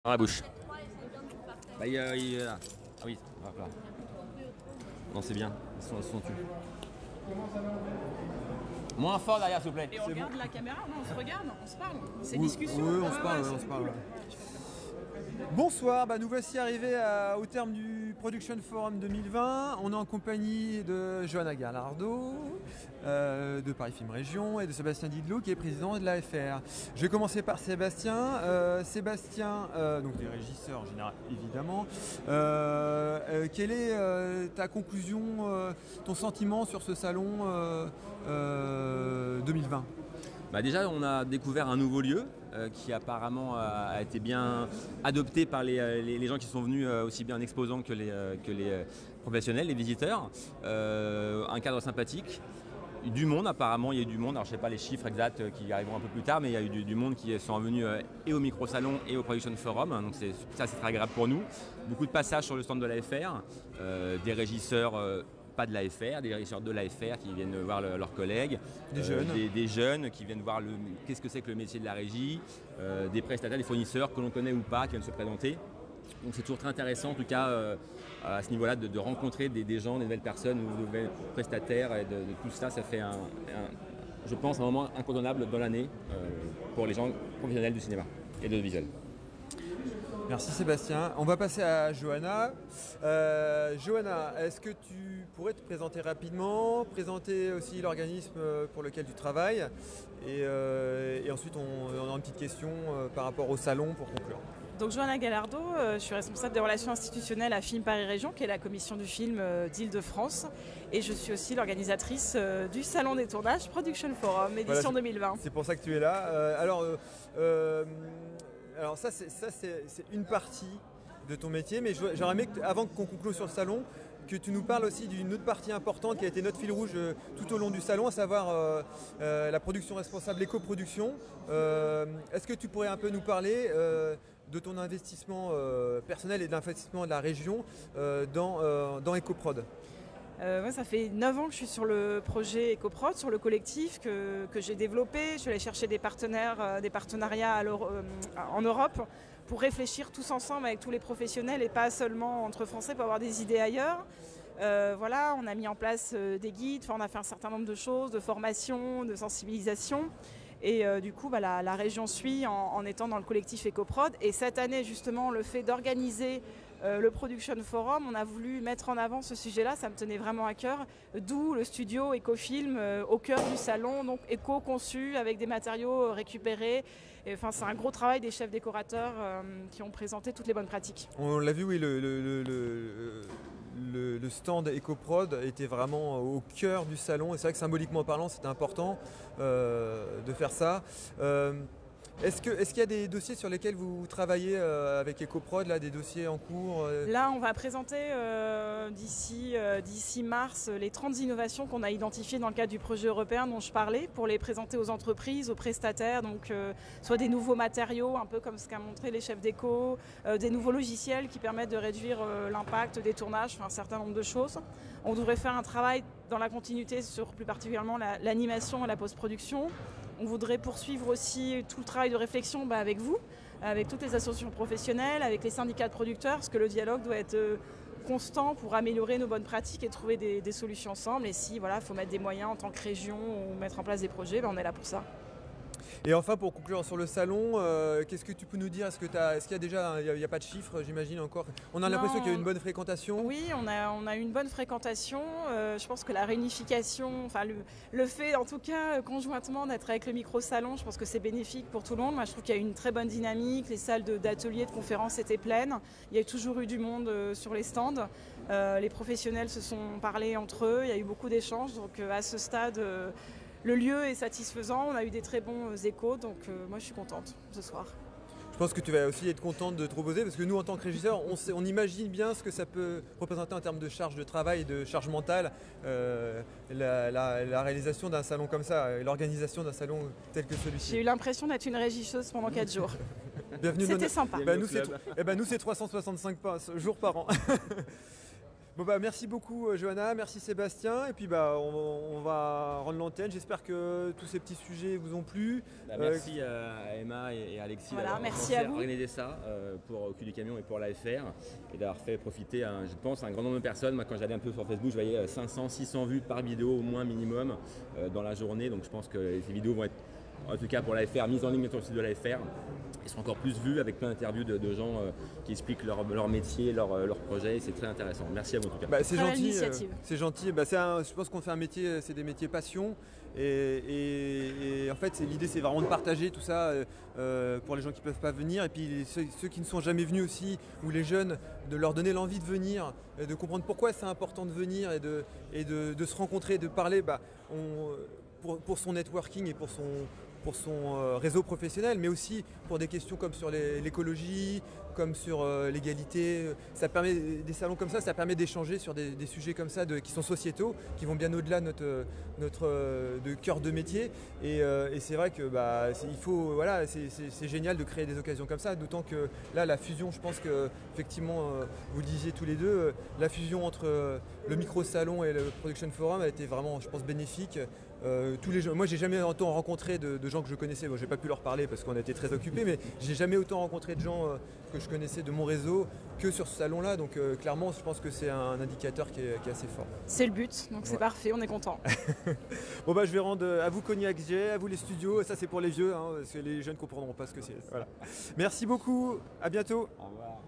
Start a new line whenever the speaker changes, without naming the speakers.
Dans la bouche. Bah, il est là. Ah oui, hop là. Non, c'est bien. Ils sont dessus. Moins fort derrière, s'il vous plaît.
Et on regarde la caméra, non, on se regarde, on se parle. C'est
Oui,
discussion.
oui, on se parle, on se parle. Bonsoir, nous voici arrivés au terme du Production Forum 2020. On est en compagnie de Johanna Gallardo, de Paris Film Région, et de Sébastien Didlot, qui est président de l'AFR. Je vais commencer par Sébastien. Donc les régisseurs en général, évidemment. Quelle est ta conclusion, ton sentiment sur ce salon 2020 ?
Bah déjà, on a découvert un nouveau lieu qui apparemment a été bien adopté par les gens qui sont venus, aussi bien exposants que les professionnels, les visiteurs. Un cadre sympathique. Du monde apparemment, il y a eu du monde, alors je ne sais pas les chiffres exacts qui arriveront un peu plus tard, mais il y a eu du monde qui sont venus et au micro-salon et au Production Forum, donc ça c'est très agréable pour nous. Beaucoup de passages sur le stand de l'AFR, des régisseurs pas de l'AFR, des régisseurs de l'AFR qui viennent voir leurs collègues, des jeunes qui viennent voir qu'est-ce que c'est que le métier de la régie, des prestataires, des fournisseurs que l'on connaît ou pas qui viennent se présenter. Donc c'est toujours très intéressant en tout cas à ce niveau-là de rencontrer des gens, des nouvelles personnes, de nouvelles prestataires et de tout ça, ça fait je pense un moment incontournable dans l'année pour les gens professionnels du cinéma et de l'audiovisuel.
Merci Sébastien. On va passer à Johanna. Johanna, est-ce que tu pourrais te présenter rapidement, présenter aussi l'organisme pour lequel tu travailles et ensuite on a une petite question par rapport au salon pour conclure.
Donc Johanna Gallardo, je suis responsable des relations institutionnelles à Film Paris Région, qui est la commission du film d'Île-de-France. Et je suis aussi l'organisatrice du Salon des tournages Production Forum, édition 2020.
C'est pour ça que tu es là. Alors ça c'est une partie de ton métier, mais j'aurais aimé avant qu'on conclue sur le salon, que tu nous parles aussi d'une autre partie importante qui a été notre fil rouge tout au long du salon, à savoir la production responsable, l'éco-production. Est-ce que tu pourrais un peu nous parler de ton investissement personnel et de l'investissement de la région dans EcoProd ?
Moi, ça fait 9 ans que je suis sur le projet EcoProd, sur le collectif que j'ai développé. Je suis allée chercher des partenariats en Europe pour réfléchir tous ensemble avec tous les professionnels et pas seulement entre Français pour avoir des idées ailleurs. Voilà, on a mis en place des guides, on a fait un certain nombre de choses, de formation, de sensibilisation. Et du coup, la région suit en étant dans le collectif EcoProd. Et cette année, justement, le fait d'organiser le Production Forum, on a voulu mettre en avant ce sujet-là, ça me tenait vraiment à cœur. D'où le studio Ecofilm au cœur du salon, donc éco-conçu avec des matériaux récupérés. Et, enfin, c'est un gros travail des chefs décorateurs qui ont présenté toutes les bonnes pratiques.
On l'a vu, oui, le stand EcoProd était vraiment au cœur du salon et c'est vrai que symboliquement parlant c'était important de faire ça. Est-ce qu'il y a des dossiers sur lesquels vous travaillez avec EcoProd, là, des dossiers en cours
Là, on va présenter d'ici mars les 30 innovations qu'on a identifiées dans le cadre du projet européen dont je parlais, pour les présenter aux entreprises, aux prestataires, donc soit des nouveaux matériaux, un peu comme ce qu'a montré les chefs d'éco, des nouveaux logiciels qui permettent de réduire l'impact des tournages, enfin, un certain nombre de choses. On devrait faire un travail dans la continuité sur plus particulièrement l'animation et la post-production. On voudrait poursuivre aussi tout le travail de réflexion avec vous, avec toutes les associations professionnelles, avec les syndicats de producteurs, parce que le dialogue doit être constant pour améliorer nos bonnes pratiques et trouver des solutions ensemble. Et si voilà, faut mettre des moyens en tant que région ou mettre en place des projets, on est là pour ça.
Et enfin, pour conclure sur le salon, qu'est-ce que tu peux nous dire ? Est-ce qu'il y a déjà, il n'y a pas de chiffres, j'imagine encore ? On a l'impression qu'il y a une bonne fréquentation.
Oui, on a une bonne fréquentation. Je pense que la réunification, enfin le fait, en tout cas, conjointement d'être avec le micro-salon, je pense que c'est bénéfique pour tout le monde. Moi, je trouve qu'il y a eu une très bonne dynamique. Les salles d'ateliers, de conférences étaient pleines. Il y a toujours eu du monde sur les stands. Les professionnels se sont parlé entre eux. Il y a eu beaucoup d'échanges. Donc, à ce stade, le lieu est satisfaisant, on a eu des très bons échos, donc moi je suis contente ce soir.
Je pense que tu vas aussi être contente de te reposer parce que nous en tant que régisseurs, on imagine bien ce que ça peut représenter en termes de charge de travail, de charge mentale, la réalisation d'un salon comme ça, l'organisation d'un salon tel que celui-ci.
J'ai eu l'impression d'être une régisseuse pendant 4 jours.
Bienvenue.
C'était sympa.
Nous c'est 365 jours par an. Bon bah merci beaucoup Johanna, merci Sébastien, et puis bah on va rendre l'antenne. J'espère que tous ces petits sujets vous ont plu.
Merci à Emma et Alexis
Voilà,
d'avoir
merci
pensé
à vous.
organiser ça pour Au cul du camion et pour l'AFR, et d'avoir fait profiter, je pense, un grand nombre de personnes. Moi, quand j'allais un peu sur Facebook, je voyais 500, 600 vues par vidéo au moins minimum dans la journée. Donc je pense que ces vidéos vont être, en tout cas pour l'AFR, mises en ligne sur le site de l'AFR. Ils sont encore plus vus avec plein d'interviews de gens qui expliquent leur métier, leur projet. C'est très intéressant. Merci à vous en tout cas.
C'est
Très belle
gentil.
initiative.
C'est gentil. Je pense qu'on fait un métier, c'est des métiers passion. Et en fait, l'idée, c'est vraiment de partager tout ça pour les gens qui ne peuvent pas venir. Et puis ceux qui ne sont jamais venus aussi, ou les jeunes, de leur donner l'envie de venir, et de comprendre pourquoi c'est important de venir et de se rencontrer, de parler pour son networking et pour son réseau professionnel, mais aussi pour des questions comme sur l'écologie, comme sur l'égalité. Ça permet, des salons comme ça permet d'échanger sur des sujets comme ça qui sont sociétaux, qui vont bien au-delà de notre cœur de métier. Et c'est vrai que c'est génial de créer des occasions comme ça, d'autant que là, la fusion, je pense que effectivement, vous le disiez tous les deux, la fusion entre le micro-salon et le Production Forum a été vraiment, je pense, bénéfique. Moi, j'ai jamais autant rencontré de gens que je connaissais. Bon, j'ai pas pu leur parler parce qu'on était très occupés, mais j'ai jamais autant rencontré de gens que je connaissais de mon réseau que sur ce salon-là. Donc clairement, je pense que c'est un indicateur qui est assez fort.
C'est le but, donc c'est parfait, on est content.
Bon je vais rendre à vous Cognac J, à vous les studios. Ça c'est pour les vieux, parce que les jeunes comprendront pas ce que c'est. Voilà. Merci beaucoup. À bientôt.
Au revoir.